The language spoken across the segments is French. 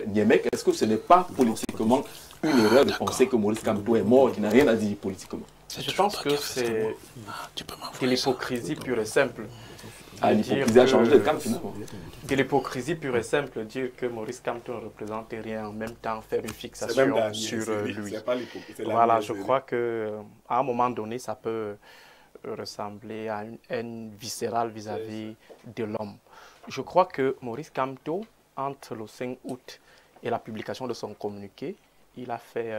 Niemek, est-ce que ce n'est pas politiquement une erreur de penser que Maurice Kamto est mort, qui n'a rien à dire politiquement? Je pense que c'est de l'hypocrisie pure et simple. Ah, l'hypocrisie a changé de camp finalement. De l'hypocrisie pure et simple, dire que Maurice Kamto ne représente rien, en même temps faire une fixation sur lui. Voilà, je crois qu'à un moment donné, ça peut ressembler à une haine viscérale vis-à-vis de l'homme. Je crois que Maurice Kamto, entre le 5 août et la publication de son communiqué, il a fait,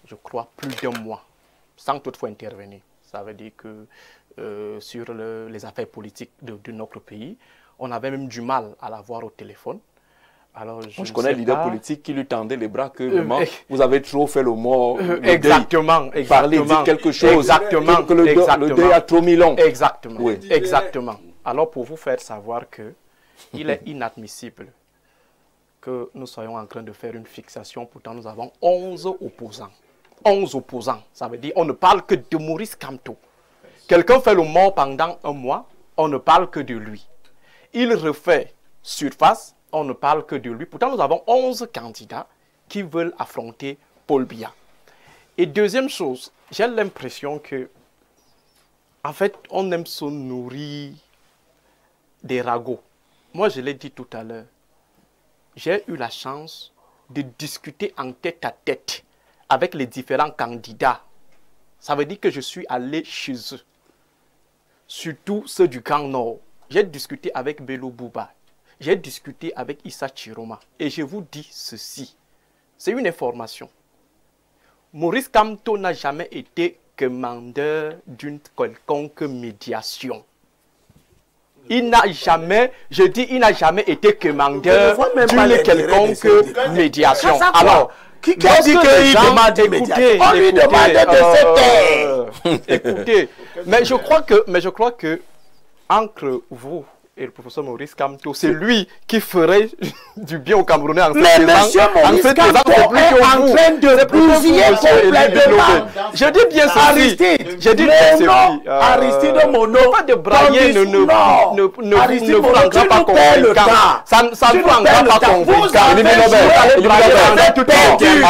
je crois, plus d'un mois, sans toutefois intervenir. Ça veut dire que sur les affaires politiques de notre pays, on avait même du mal à l'avoir au téléphone. Alors, je connais le leader politique qui lui tendait les bras que vraiment, vous avez trop fait le mort. Exactement. Parler, dire quelque chose. Exactement. Que le deuil a trop mis long. Exactement. Oui. Exactement. Alors, pour vous faire savoir qu'il est inadmissible que nous soyons en train de faire une fixation. Pourtant, nous avons 11 opposants. 11 opposants. Ça veut dire on ne parle que de Maurice Kamto. Quelqu'un fait le mort pendant un mois, on ne parle que de lui. Il refait surface, on ne parle que de lui. Pourtant, nous avons 11 candidats qui veulent affronter Paul Biya. Et deuxième chose, j'ai l'impression que, en fait, on aime se nourrir des ragots. Moi, je l'ai dit tout à l'heure, j'ai eu la chance de discuter en tête à tête avec les différents candidats. Ça veut dire que je suis allé chez eux, surtout ceux du Grand Nord. J'ai discuté avec Bello Bouba, j'ai discuté avec Issa Chiroma. Et je vous dis ceci, c'est une information. Maurice Kamto n'a jamais été commandeur d'une quelconque médiation. Il n'a jamais, je dis, il n'a jamais été commandeur d'une quelconque médiation. Alors, qui a dit qu'il demande une médiation? On lui demande de se taire. Écoutez, mais je crois que entre vous et le professeur Maurice Kamto, c'est lui qui ferait du bien aux Camerounais en mais monsieur Maurice Kamto est en train de bousiller complètement. Je dis bien ceci. Aristide, je dis bien ceci. Aristide Mono, pas de brailler ne vous rendra pas convaincant. Ça ne vous rendra pas convaincant. Vous allez brailler toute une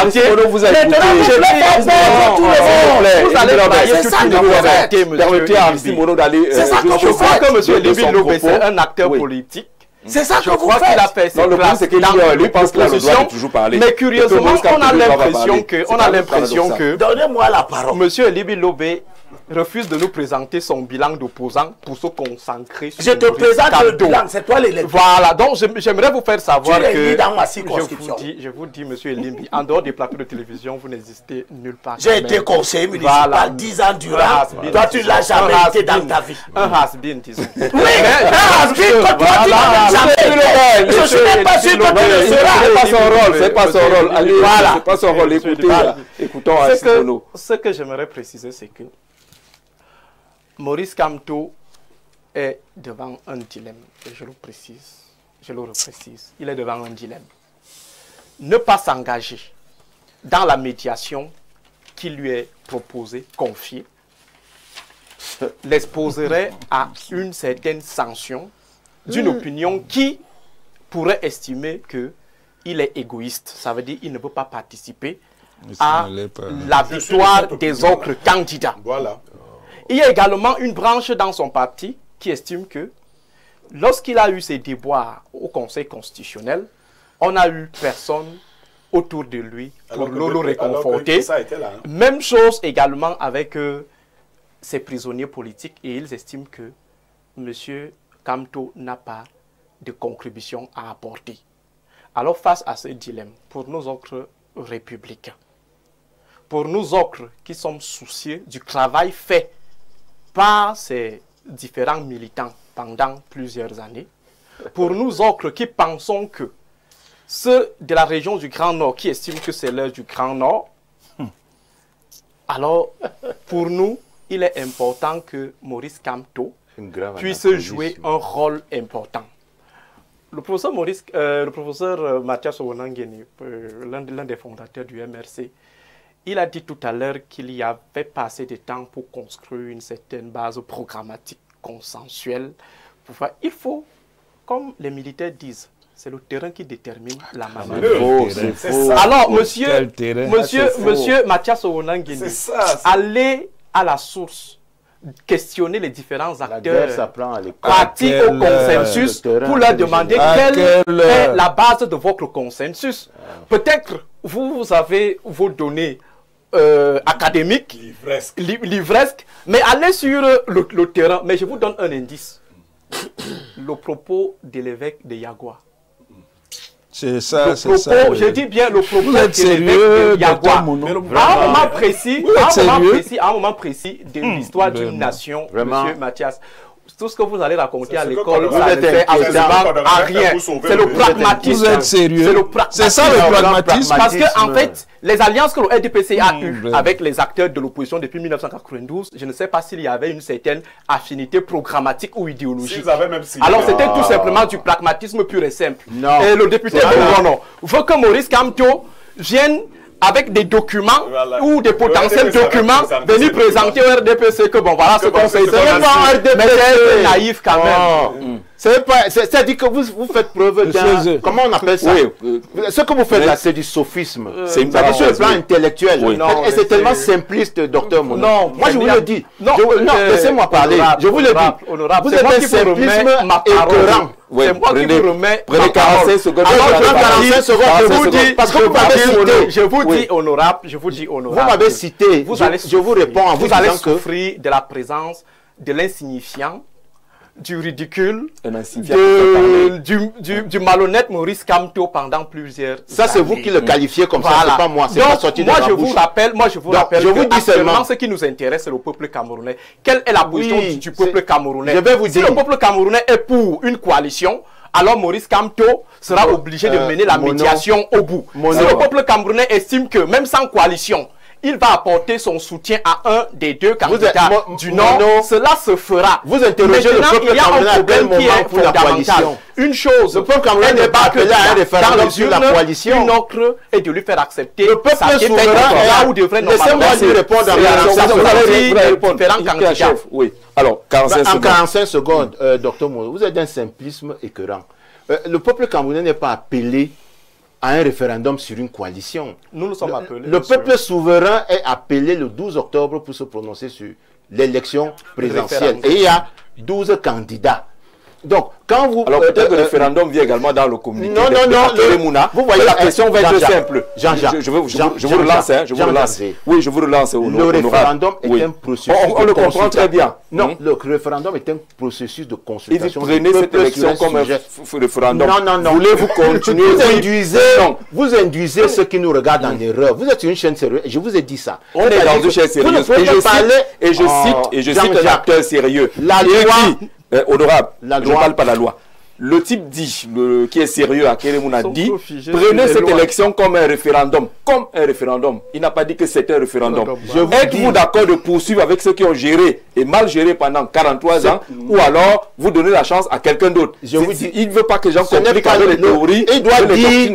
vérité. Permettez à Aristide Mono d'aller. Je crois que monsieur Lévi Lobé, c'est un acteur politique. C'est ça que vous faites. Il a fait non, le problème, c'est qu'il lui pense qu'il a le droit de toujours parler. Mais curieusement, on a l'impression que donnez-moi la parole. Monsieur Lévi Lobé refuse de nous présenter son bilan d'opposant pour se concentrer sur je te présente le bilan, c'est toi l'électeur. Voilà, donc j'aimerais vous faire savoir que dans ma circonscription. Je vous dis, monsieur Elimbi, en dehors des plateaux de télévision, vous n'existez nulle part. J'ai été conseiller municipal 10 ans durant. Toi, tu ne l'as jamais été dans ta vie. Un has-been, disons. Oui, un has-been que toi, tu n'as jamais été. Je ne suis même pas sûr que tu le seras. C'est pas son rôle. Allez, c'est pas son rôle. Écoutons Aristide Mono. Ce que j'aimerais préciser, c'est que Maurice Kamto est devant un dilemme, et je le reprécise, il est devant un dilemme. Ne pas s'engager dans la médiation qui lui est proposée, confiée, l'exposerait à une certaine sanction d'une opinion qui pourrait estimer qu'il est égoïste. Ça veut dire qu'il ne veut pas participer à la victoire des autres candidats. Voilà. Il y a également une branche dans son parti qui estime que lorsqu'il a eu ses déboires au Conseil constitutionnel, on n'a eu personne autour de lui pour le réconforter. Même chose également avec ses prisonniers politiques et ils estiment que M. Kamto n'a pas de contribution à apporter. Alors face à ce dilemme, pour nous autres républicains, pour nous autres qui sommes soucieux du travail fait par ces différents militants pendant plusieurs années, pour nous autres qui pensons que ceux de la région du Grand Nord qui estiment que c'est l'heure du Grand Nord, alors pour nous, il est important que Maurice Kamto puisse jouer un rôle important. Le professeur Mathias Owonangeni, l'un des fondateurs du MRC, il a dit tout à l'heure qu'il y avait pas assez de temps pour construire une certaine base programmatique consensuelle. Il faut, comme les militaires disent, c'est le terrain qui détermine la C'est manière. faux, c'est faux. Alors, Quel terrain? monsieur Mathias Owonangene, allez à la source, questionner les différents La guerre acteurs, s'apprend à l'école. partis au consensus pour leur demander quelle est la base de votre consensus. Peut-être vous avez vos données académiques, livresques, mais allez sur le terrain. Mais je vous donne un indice. Le propos de l'évêque de Yagua. C'est ça, c'est ça. Je dis bien le propos de l'évêque de Yagua. À un moment précis, à un moment précis de l'histoire d'une nation, monsieur Mathias. Tout ce que vous allez raconter à l'école, ça ne fait absolument à rien. C'est le pragmatisme. Vous êtes sérieux? C'est ça le pragmatisme. Parce que, en fait, les alliances que le RDPC a eues avec les acteurs de l'opposition depuis 1992, je ne sais pas s'il y avait une certaine affinité programmatique ou idéologique. Alors, c'était tout simplement du pragmatisme pur et simple. Et le député Bourgono veut que Maurice Kamto vienne avec des documents ou des potentiels documents venus présenter au RDPC que bon voilà ce qu'on fait. Mais c'est naïf quand même. C'est-à-dire que vous faites preuve d'un... Comment on appelle ça? Ce que vous faites là, c'est du sophisme. C'est une sur le plan intellectuel. Et c'est tellement simpliste, docteur Mono. Non, moi je vous le dis. Non, laissez-moi parler. Je vous le dis. Vous êtes un simplisme écœurant. C'est moi qui vous remets. Prenez 45 secondes. Alors, 45 secondes, je vous dis, parce que vous m'avez cité. Je vous dis honorable, je vous dis honorable. Vous m'avez cité. Je vous réponds en vous disant que vous allez souffrir de de de l'insignifiant, du ridicule, du malhonnête Maurice Kamto pendant plusieurs Ça, c'est vous qui le qualifiez comme ça, c'est pas moi. C'est pas sorti de ma bouche. Moi, je vous rappelle que seulement ce qui nous intéresse, c'est le peuple camerounais. Quelle est la position du peuple camerounais? Je vais vous dire. Si le peuple camerounais est pour une coalition, alors Maurice Kamto sera obligé de mener la médiation au bout. Si le peuple camerounais estime que même sans coalition, il va apporter son soutien à un des deux candidats du Nord, cela se fera. Vous interrogez le peuple camerounais à quel moment pour la coalition? Une chose, le peuple camerounais n'est pas appelé à un référendum sur la coalition. Une autre est de lui faire accepter le peuple souverain. Laissez-moi lui répondre en oui. Alors, 45 secondes, docteur Mono, vous êtes d'un simplisme écœurant. Le peuple camerounais n'est pas appelé à un référendum sur une coalition. Nous sommes appelés. Le peuple souverain est appelé le 12 octobre pour se prononcer sur l'élection présidentielle. Et il y a 12 candidats. Donc, quand vous... Alors, peut-être que le référendum vient également dans le communiqué. Non. Vous voyez, la question va être simple. Jean-Jacques. Je vous relance, hein, je vous relance. Oui, je vous relance. Le référendum est un processus on le comprend très bien. Non, le référendum est un processus de consultation. Et vous prenez cette élection comme un référendum. Non. Voulez-vous continuer? Vous induisez ceux qui nous regardent en erreur. Vous êtes une chaîne sérieuse. Je vous ai dit ça. On est dans une chaîne sérieuse. Et je cite un acteur sérieux. La loi... honorable, je ne parle pas de la loi. Le type dit, qui est sérieux à Kérémouna dit, prenez cette élection comme un référendum. Comme un référendum. Il n'a pas dit que c'était un référendum. Êtes-vous d'accord de poursuivre avec ceux qui ont géré et mal géré pendant 43 ans ou alors vous donnez la chance à quelqu'un d'autre? Il ne veut pas que les gens compliquent avec les théories. Il doit dire,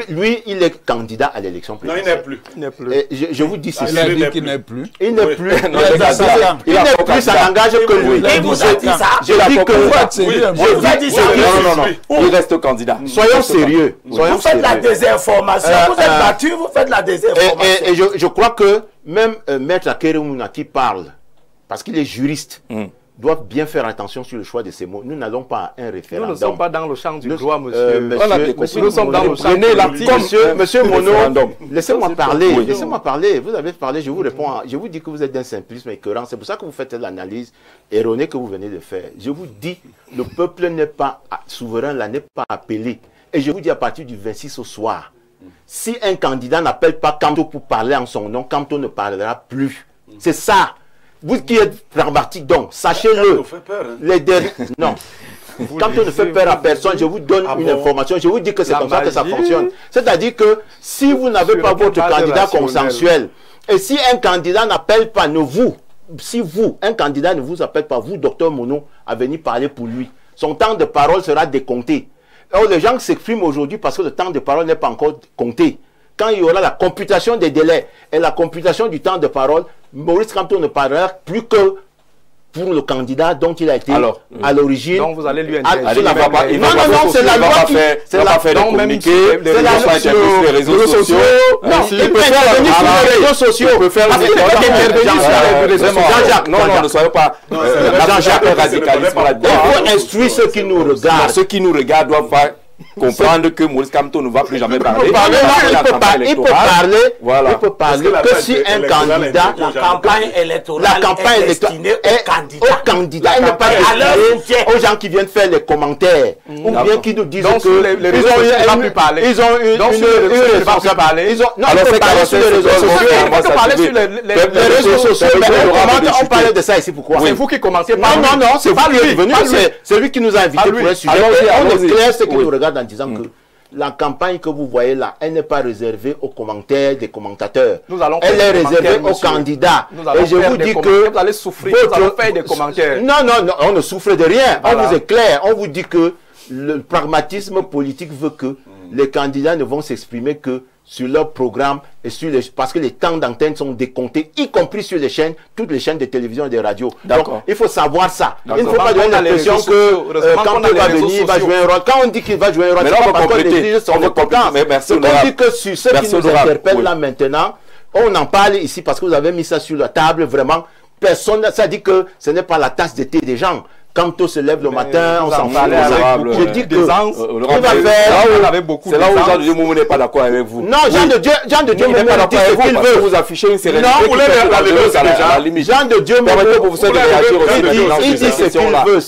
lui, il est candidat à l'élection présidentielle. Non, il n'est plus. Je vous dis ceci. Il a dit qu'il n'est plus. Il n'est plus. Il n'est plus, ça n'engage que lui. Il vous a dit ça. Je dis que vous a dit ça. Non. Il reste candidat. Soyons sérieux. Vous faites la désinformation. Vous êtes battu, vous faites la désinformation. Et je crois que même Maître Kérémouna qui parle, parce qu'il est juriste, doivent bien faire attention sur le choix de ces mots. Nous n'allons pas à un référendum. Nous ne sommes pas dans le champ du droit, monsieur. Nous sommes dans le champ du droit. Monsieur Mono, laissez-moi parler. Laissez-moi parler. Vous avez parlé, je vous réponds. Je vous dis que vous êtes d'un simplisme écœurant. C'est pour ça que vous faites l'analyse erronée que vous venez de faire. Je vous dis, le peuple n'est pas souverain, là n'est pas appelé. Et je vous dis à partir du 26 au soir, si un candidat n'appelle pas Kamto pour parler en son nom, Kamto ne parlera plus. C'est ça. Vous qui êtes pragmatique, donc, sachez-le. Les derniers... Non. Quand on ne fait peur à personne, je vous donne une information. Je vous dis que c'est comme ça que ça fonctionne. C'est-à-dire que si vous n'avez pas votre candidat consensuel, et si un candidat n'appelle pas, un candidat ne vous appelle pas, vous, docteur Mono, à venir parler pour lui, son temps de parole sera décompté. Alors, les gens s'expriment aujourd'hui parce que le temps de parole n'est pas encore compté. Quand il y aura la computation des délais et la computation du temps de parole, Maurice Kamto ne parlera plus que pour le candidat dont il a été à l'origine. Donc vous allez lui interdire. Non, c'est la loi qui... C'est la fait des communiqués, c'est la loi sur les réseaux sociaux. Non, il peut intervenir sur les réseaux sociaux. Il peut faire Jean-Jacques, non, ne soyez pas... Jean-Jacques radicalisme là-dedans. Il faut instruire ceux qui nous regardent. Ceux qui nous regardent doivent faire comprendre que Maurice Kamto ne va plus jamais parler. Il peut parler que si un candidat, la campagne électorale est destinée au candidat, elle n'est pas destinée aux gens qui viennent faire les commentaires ou bien qui nous disent que ils ont une responsabilité. Alors c'est parler sur les réseaux sociaux. On parlait de ça ici, pourquoi? C'est vous qui commencez par lui. Non, c'est pas lui qui est venu, c'est lui qui nous a invités pour un sujet. On est clair, ce qui nous regarde en disant que la campagne que vous voyez là, elle n'est pas réservée aux commentaires des commentateurs. Elle est réservée aux candidats. Et je vous dis que vous allez souffrir, vous allez faire des commentaires. Non, on ne souffre de rien. On vous éclaire. On vous dit que le pragmatisme politique veut que les candidats ne vont s'exprimer que sur leur programme et sur les, parce que les temps d'antenne sont décomptés, y compris sur les chaînes, toutes les chaînes de télévision et de radio. Donc, il faut savoir ça. Il ne faut pas donner l'impression que quand il va venir, il va jouer un rôle. Quand on dit qu'il va jouer un rôle, c'est pas parce que les juges sont compétents. On dit que sur ceux qui nous interpellent là maintenant, on en parle ici parce que vous avez mis ça sur la table, vraiment. Personne, ça dit que ce n'est pas la tasse de thé des gens. Quand on se lève le matin, on s'en parle. Je dis que on va faire. C'est là où Jean de Dieu Moumou n'est pas d'accord avec vous. Non, Jean de Dieu Moumou n'est pas d'accord avec vous. Il veut vous afficher une sérénité. Non, vous l'avez à la limite. Jean de Dieu Moumou, il dit ce qu'il veut.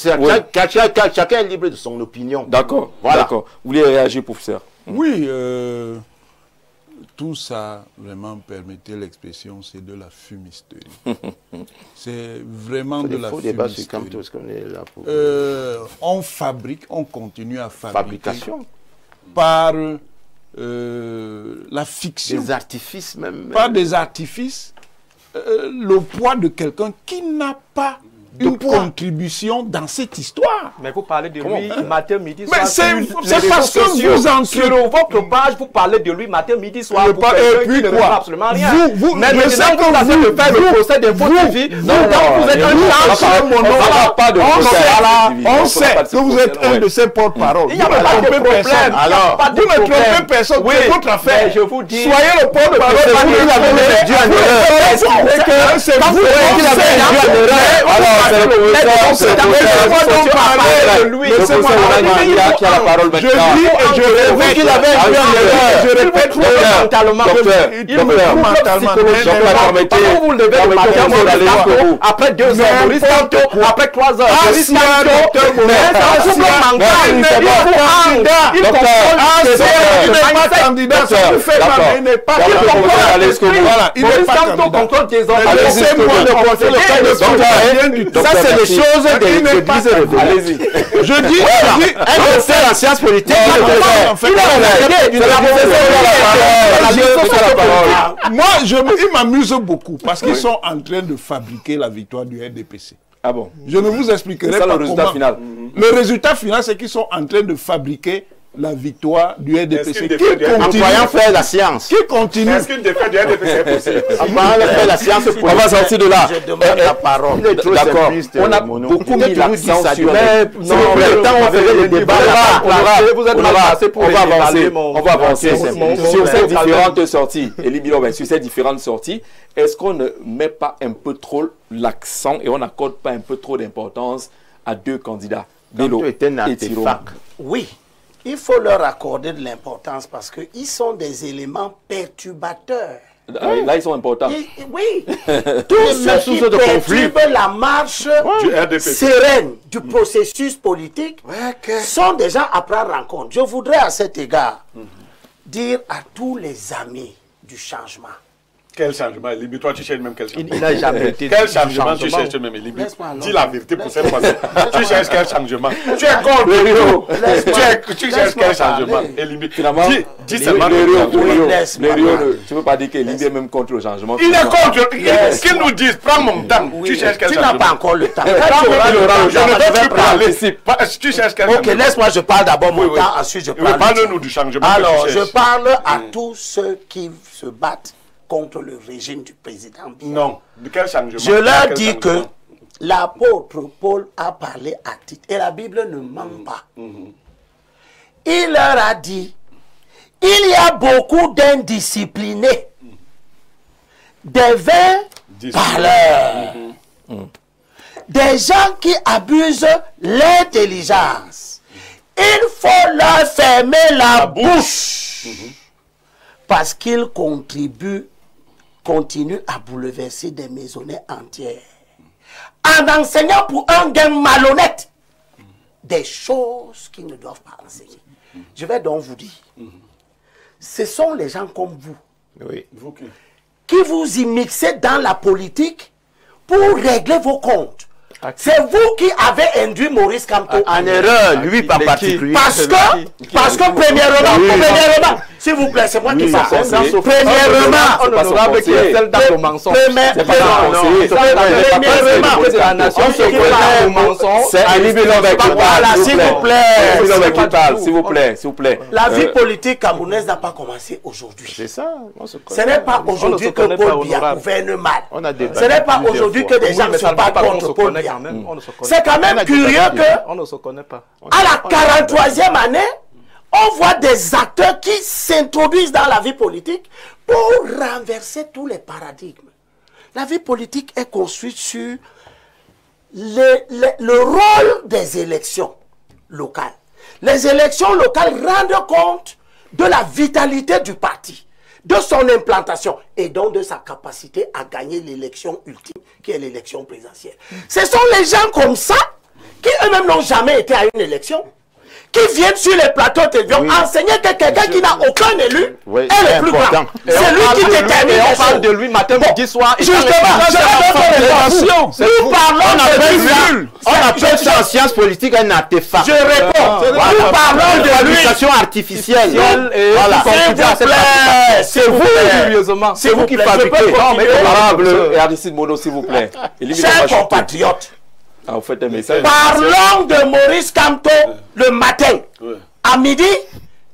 Chacun est libre de son opinion. D'accord. Vous voulez réagir, professeur? Oui, tout ça, vraiment, permettez l'expression, c'est de la fumisterie. C'est vraiment de la fumisterie. On fabrique, on continue à fabriquer par la fiction. Des artifices même. Par des artifices. Le poids de quelqu'un qui n'a pas une contribution dans cette histoire. Mais vous parlez de lui matin, midi, soir. Mais c'est parce que vous entrez sur votre page, vous parlez de lui matin, midi, soir. Et puis quoi? Absolument rien. Mais maintenant, vous avez de faire le procès d'Info TV. Vous êtes on sait que vous êtes un de ses porte-parole. Il n'y a pas de problème. Alors, vous ne trompez personne. C'est votre affaire. Je vous dis. Soyez le porte-parole. Vous avez dû en erreur. C'est vous qui avez dû en erreur. Je répète après 2 heures, après 3 heures, ça, c'est les choses de l'église. Allez-y. Je dis, un docteur en sciences politiques. Moi, il m'amuse beaucoup parce qu'ils sont en train de fabriquer la victoire du RDPC. Ah bon? Je ne vous expliquerai pas le résultat final. Le résultat final, c'est qu'ils sont en train de fabriquer la victoire du RDPC. En croyant faire la science. Qui continue? Est-ce qu'une défaite du RDPC est possible? Faire la science. On va sortir de là. Je demande la parole. D'accord. On a beaucoup mis l'accent sur on fait le débat. On va avancer. Sur ces différentes sorties, sur ces différentes sorties, est-ce qu'on ne met pas un peu trop l'accent et on n'accorde pas un peu trop d'importance à 2 candidats? Bello et Thilo. Oui. Il faut leur accorder de l'importance parce qu'ils sont des éléments perturbateurs. Là, ils sont importants. Oui. Tout ce qui perturbe la marche sereine du processus politique sont des gens à prendre en compte. Je voudrais à cet égard dire à tous les amis du changement. Quel changement, Elibi? Toi, tu cherches même quel changement? Il n'a jamais été. Quel changement tu cherches même, Elibi? Dis la vérité pour cette fois-ci. Tu cherches quel changement? Tu es contre. Tu cherches quel changement, Elibi? Dis seulement. Tu ne peux pas dire qu'Elibi est même contre le changement. Il est contre. Qu'ils nous disent, prends mon temps. Tu cherches quel changement? Tu n'as pas encore le temps. Je ne veux plus parler. Tu cherches quel changement? Ok, laisse-moi, je parle d'abord mon temps, ensuite je parle. Parle-nous du changement. Alors, je parle à tous ceux qui se battent contre le régime du président Biya. Non. De quel changement? Je leur dis que l'apôtre Paul a parlé à Tite, et la Bible ne ment pas. Il leur a dit, il y a beaucoup d'indisciplinés, des vains parleurs, des gens qui abusent l'intelligence. Il faut leur fermer la bouche parce qu'ils continuent à bouleverser des maisonnées entières en enseignant pour un gain malhonnête des choses qu'ils ne doivent pas enseigner. Je vais donc vous dire, ce sont les gens comme vous, qui vous immixez dans la politique pour régler vos comptes. C'est vous qui avez induit Maurice Kamto en erreur, lui par particulier. Parce que premièrement, s'il vous plaît, c'est moi qui parle. Premièrement, honorable qui est celle dans le mensonge. C'est Élie Bilobé qui parle, s'il vous plaît. La vie politique camerounaise n'a pas commencé aujourd'hui. C'est ça. Ce n'est pas aujourd'hui que Paul Biya gouverne mal. Ce n'est pas aujourd'hui que des gens ne sont pas contre Paul Biya. C'est quand même curieux que, on ne se connaît pas. À la 43e année, on voit des acteurs qui s'introduisent dans la vie politique pour renverser tous les paradigmes. La vie politique est construite sur le rôle des élections locales. Les élections locales rendent compte de la vitalité du parti, de son implantation et donc de sa capacité à gagner l'élection ultime qui est l'élection présidentielle. Ce sont les gens comme ça qui eux-mêmes n'ont jamais été à une élection, qui viennent sur les plateaux télévision enseigner que quelqu'un qui n'a aucun élu est le plus grand. C'est lui qui détermine. On parle de lui matin, midi, soir. Justement, nous parlons de lui. On appelle ça en sciences politiques un artefact. Je réponds. Nous parlons de lui. Artificielle. S'il vous plaît. C'est vous qui fabriquez. Honorable et Aristide Mono, s'il vous plaît. Chers compatriotes, vous faites un message. parlons de Maurice Kamto le matin, à midi,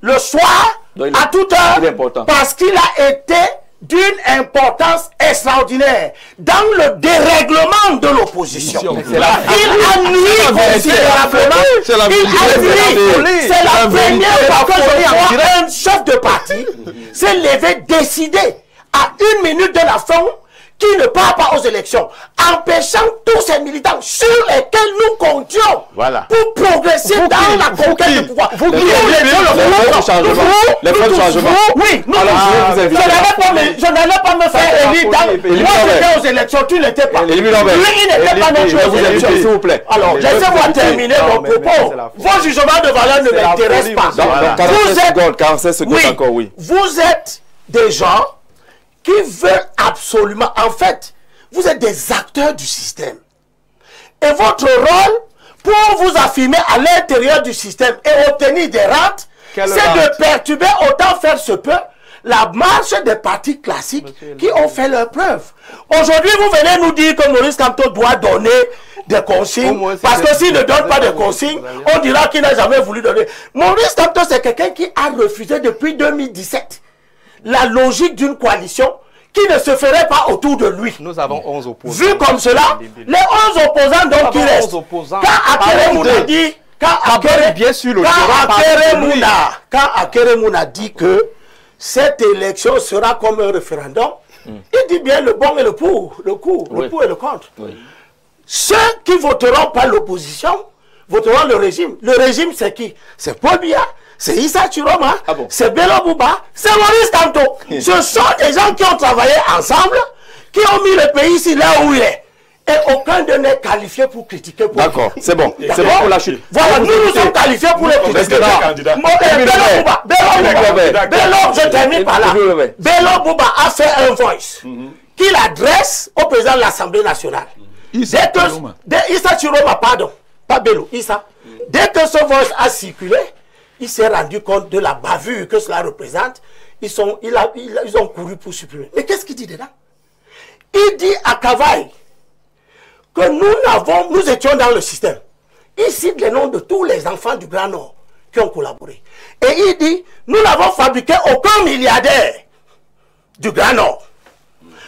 le soir, à toute heure, parce qu'il a été d'une importance extraordinaire dans le dérèglement de l'opposition. Il a nuit considérablement. C'est la première fois que je vois un chef de parti s'est levé décidé à 1 minute de la fin qui ne part pas aux élections, empêchant tous ces militants sur lesquels nous comptions pour progresser dans la conquête du pouvoir. Vous qui les changements. Oui, je n'allais pas me faire élire. Moi, j'étais aux élections, tu n'étais pas. Lui, il n'était pas non plus aux élections. S'il vous plaît. Alors, laissez-moi terminer mon propos. Vos jugements de valeur ne m'intéressent pas. 45 secondes encore, oui. Vous êtes des gens qui veulent absolument, en fait, vous êtes des acteurs du système. Et votre rôle, pour vous affirmer à l'intérieur du système et obtenir des rentes, c'est de perturber autant faire se peut la marche des partis classiques qui ont fait leurs preuves. Aujourd'hui, vous venez nous dire que Maurice Kamto doit donner des consignes, parce que s'il ne donne pas de consignes, on dira qu'il n'a jamais voulu donner. Maurice Kamto, c'est quelqu'un qui a refusé depuis 2017 la logique d'une coalition qui ne se ferait pas autour de lui. Nous avons 11 opposants. Vu comme cela, les 11 opposants donc qui restent. Quand Akeremouna dit que cette élection sera comme un référendum, il dit bien le bon et le pour, le pour et le contre. Ceux qui voteront pas l'opposition voteront le régime. Le régime, c'est qui? C'est Paul Biya, c'est Issa Chiroma, c'est Bello Bouba, c'est Maurice Kamto. Ce sont des gens qui ont travaillé ensemble, qui ont mis le pays ici là où il est. Et aucun de n'est qualifié pour critiquer. D'accord, c'est bon. C'est bon pour la chute. Voilà, nous sommes qualifiés pour les critiquer. Bello, je termine par là. Bello Bouba a fait un voice qu'il adresse au président de l'Assemblée nationale. Issa Chiroma, pardon, pas Bello, Issa. Dès que ce voice a circulé, il s'est rendu compte de la bavure que cela représente. Ils ont couru pour supprimer. Mais qu'est-ce qu'il dit dedans? Il dit à Cavaille que nous étions dans le système. Il cite les noms de tous les enfants du Grand Nord qui ont collaboré. Et il dit, nous n'avons fabriqué aucun milliardaire du Grand Nord.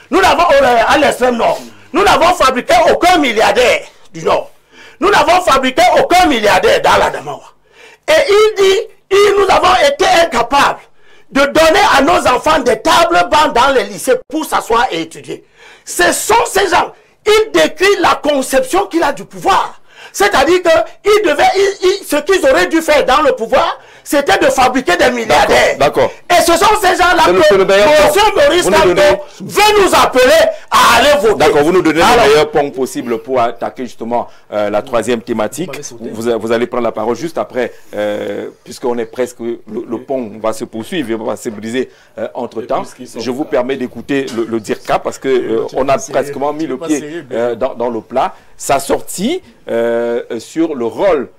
Nous n'avons, à l'extrême nord, nous n'avons fabriqué aucun milliardaire du Nord. Nous n'avons fabriqué aucun milliardaire dans l'Adamawa. Et il dit, nous avons été incapables de donner à nos enfants des tables bancs dans les lycées pour s'asseoir et étudier. Ce sont ces gens. Il décrit la conception qu'il a du pouvoir. C'est-à-dire que ce qu'ils auraient dû faire dans le pouvoir, c'était de fabriquer des milliardaires. D'accord. Et ce sont ces gens-là que M. Maurice Kamto veut nous appeler à aller voter. D'accord, vous nous donnez le meilleur point possible pour attaquer justement la troisième thématique. Vous allez prendre la parole juste après, puisqu'on est presque, le pont va se poursuivre et va se briser entre-temps. Je vous permets d'écouter le DIRCA parce qu'on a pratiquement mis le pied dans le plat. Sa sortie sur le rôle